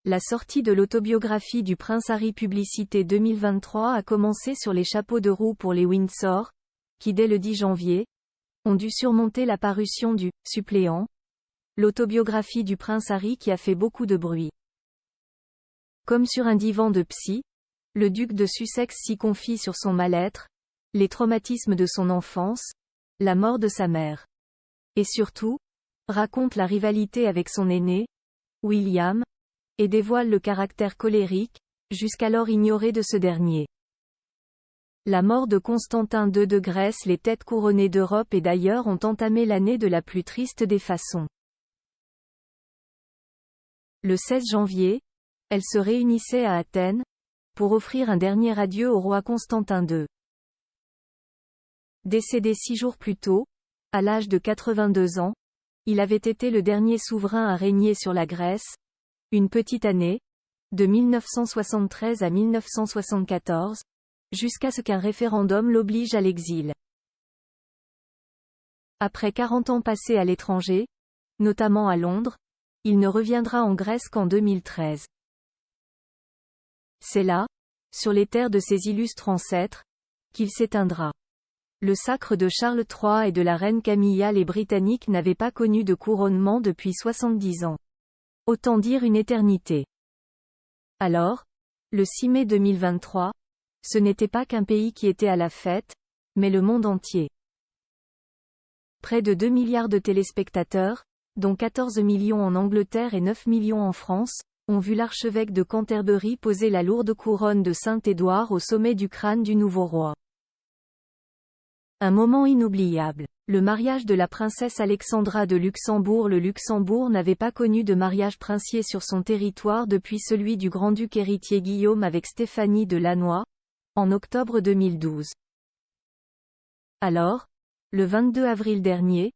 La sortie de l'autobiographie du prince Harry Publicité 2023 a commencé sur les chapeaux de roue pour les Windsor, qui dès le 10 janvier, ont dû surmonter la parution du « suppléant », l'autobiographie du prince Harry qui a fait beaucoup de bruit. Comme sur un divan de psy, le duc de Sussex s'y confie sur son mal-être, les traumatismes de son enfance, la mort de sa mère. Et surtout, raconte la rivalité avec son aîné, William, et dévoile le caractère colérique, jusqu'alors ignoré de ce dernier. La mort de Constantin II de Grèce, les têtes couronnées d'Europe et d'ailleurs ont entamé l'année de la plus triste des façons. Le 16 janvier, elles se réunissaient à Athènes, pour offrir un dernier adieu au roi Constantin II. Décédé 6 jours plus tôt, à l'âge de 82 ans, il avait été le dernier souverain à régner sur la Grèce, une petite année, de 1973 à 1974, jusqu'à ce qu'un référendum l'oblige à l'exil. Après 40 ans passés à l'étranger, notamment à Londres, il ne reviendra en Grèce qu'en 2013. C'est là, sur les terres de ses illustres ancêtres, qu'il s'éteindra. Le sacre de Charles III et de la reine Camilla, les Britanniques n'avaient pas connu de couronnement depuis 70 ans. Autant dire une éternité. Alors, le 6 mai 2023, ce n'était pas qu'un pays qui était à la fête, mais le monde entier. Près de 2 milliards de téléspectateurs, dont 14 millions en Angleterre et 9 millions en France, ont vu l'archevêque de Canterbury poser la lourde couronne de Saint-Édouard au sommet du crâne du nouveau roi. Un moment inoubliable. Le mariage de la princesse Alexandra de Luxembourg. Le Luxembourg n'avait pas connu de mariage princier sur son territoire depuis celui du grand-duc héritier Guillaume avec Stéphanie de Lannoy, en octobre 2012. Alors, le 22 avril dernier,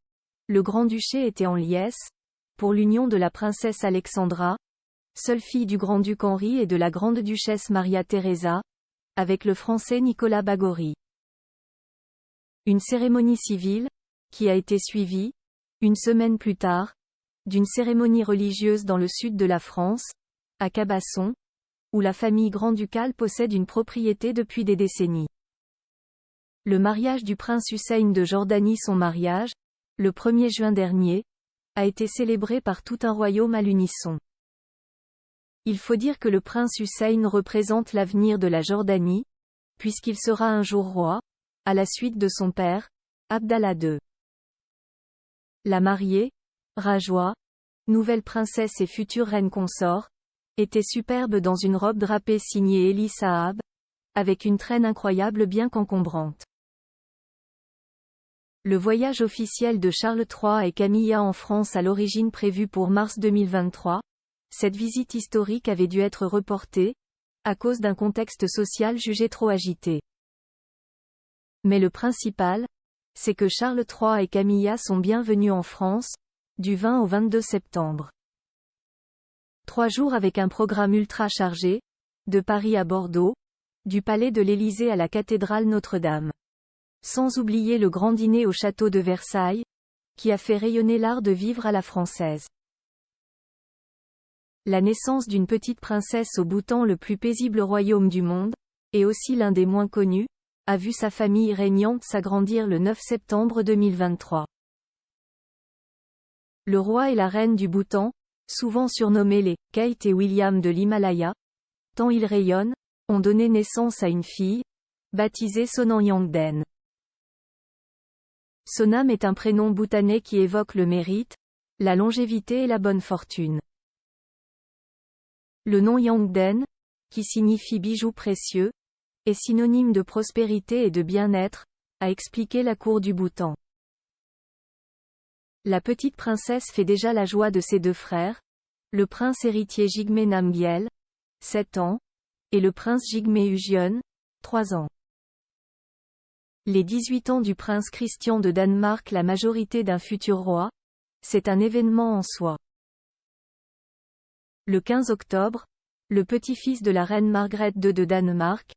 le grand-duché était en liesse, pour l'union de la princesse Alexandra, seule fille du grand-duc Henri et de la grande-duchesse Maria Theresa, avec le français Nicolas Bagory. Une cérémonie civile, qui a été suivie, une semaine plus tard, d'une cérémonie religieuse dans le sud de la France, à Cabasson, où la famille grand-ducale possède une propriété depuis des décennies. Le mariage du prince Hussein de Jordanie. Son mariage, le 1er juin dernier, a été célébré par tout un royaume à l'unisson. Il faut dire que le prince Hussein représente l'avenir de la Jordanie, puisqu'il sera un jour roi, à la suite de son père, Abdallah II. La mariée, Rajwa, nouvelle princesse et future reine consort, était superbe dans une robe drapée signée Elie Saab, avec une traîne incroyable bien qu'encombrante. Le voyage officiel de Charles III et Camilla en France à l'origine prévu pour mars 2023, cette visite historique avait dû être reportée, à cause d'un contexte social jugé trop agité. Mais le principal, c'est que Charles III et Camilla sont bienvenus en France, du 20 au 22 septembre. 3 jours avec un programme ultra chargé, de Paris à Bordeaux, du palais de l'Élysée à la cathédrale Notre-Dame. Sans oublier le grand dîner au château de Versailles, qui a fait rayonner l'art de vivre à la française. La naissance d'une petite princesse au Bhoutan, le plus paisible royaume du monde, et aussi l'un des moins connus, a vu sa famille régnante s'agrandir le 9 septembre 2023. Le roi et la reine du Bhoutan, souvent surnommés les « Kate et William de l'Himalaya », tant ils rayonnent, ont donné naissance à une fille, baptisée Sonam Yangden. Sonam est un prénom bhoutanais qui évoque le mérite, la longévité et la bonne fortune. Le nom Yangden, qui signifie bijou précieux, est synonyme de prospérité et de bien-être, a expliqué la cour du Bhoutan. La petite princesse fait déjà la joie de ses 2 frères, le prince héritier Jigme Namgyel, 7 ans, et le prince Jigme Ugyeon, 3 ans. Les 18 ans du prince Christian de Danemark, la majorité d'un futur roi, c'est un événement en soi. Le 15 octobre, le petit-fils de la reine Margrethe II de Danemark,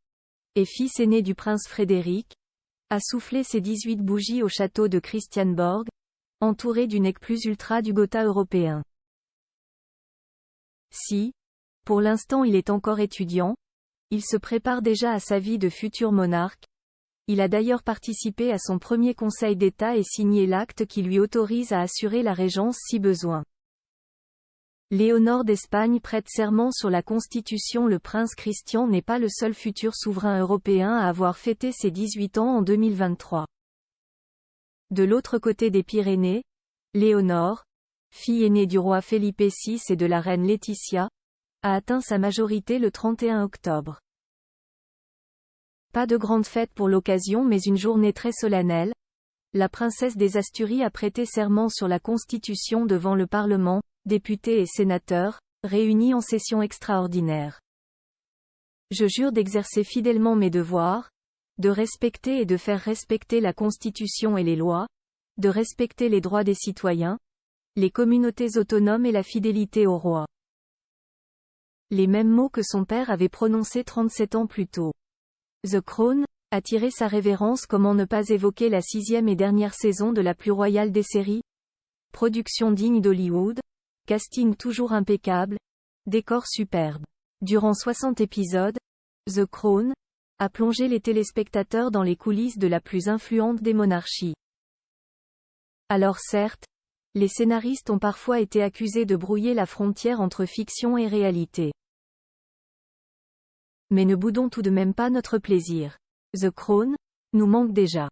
et fils aîné du prince Frédéric, a soufflé ses 18 bougies au château de Christiansborg, entouré du nec plus ultra du Gotha européen. Si, Pour l'instant il est encore étudiant. Il se prépare déjà à sa vie de futur monarque. Il a d'ailleurs participé à son premier conseil d'État et signé l'acte qui lui autorise à assurer la régence si besoin. Léonore d'Espagne prête serment sur la Constitution. Le prince Christian n'est pas le seul futur souverain européen à avoir fêté ses 18 ans en 2023. De l'autre côté des Pyrénées, Léonore, fille aînée du roi Felipe VI et de la reine Laetitia, a atteint sa majorité le 31 octobre. Pas de grande fête pour l'occasion mais une journée très solennelle. La princesse des Asturies a prêté serment sur la Constitution devant le Parlement, députés et sénateurs, réunis en session extraordinaire. Je jure d'exercer fidèlement mes devoirs, de respecter et de faire respecter la Constitution et les lois, de respecter les droits des citoyens, les communautés autonomes et la fidélité au roi. Les mêmes mots que son père avait prononcés 37 ans plus tôt. The Crown, attirer sa révérence. Comment ne pas évoquer la 6e et dernière saison de la plus royale des séries? Production digne d'Hollywood, casting toujours impeccable, décor superbe. Durant 60 épisodes, The Crown a plongé les téléspectateurs dans les coulisses de la plus influente des monarchies. Alors certes, les scénaristes ont parfois été accusés de brouiller la frontière entre fiction et réalité. Mais ne boudons tout de même pas notre plaisir. The Crown nous manque déjà.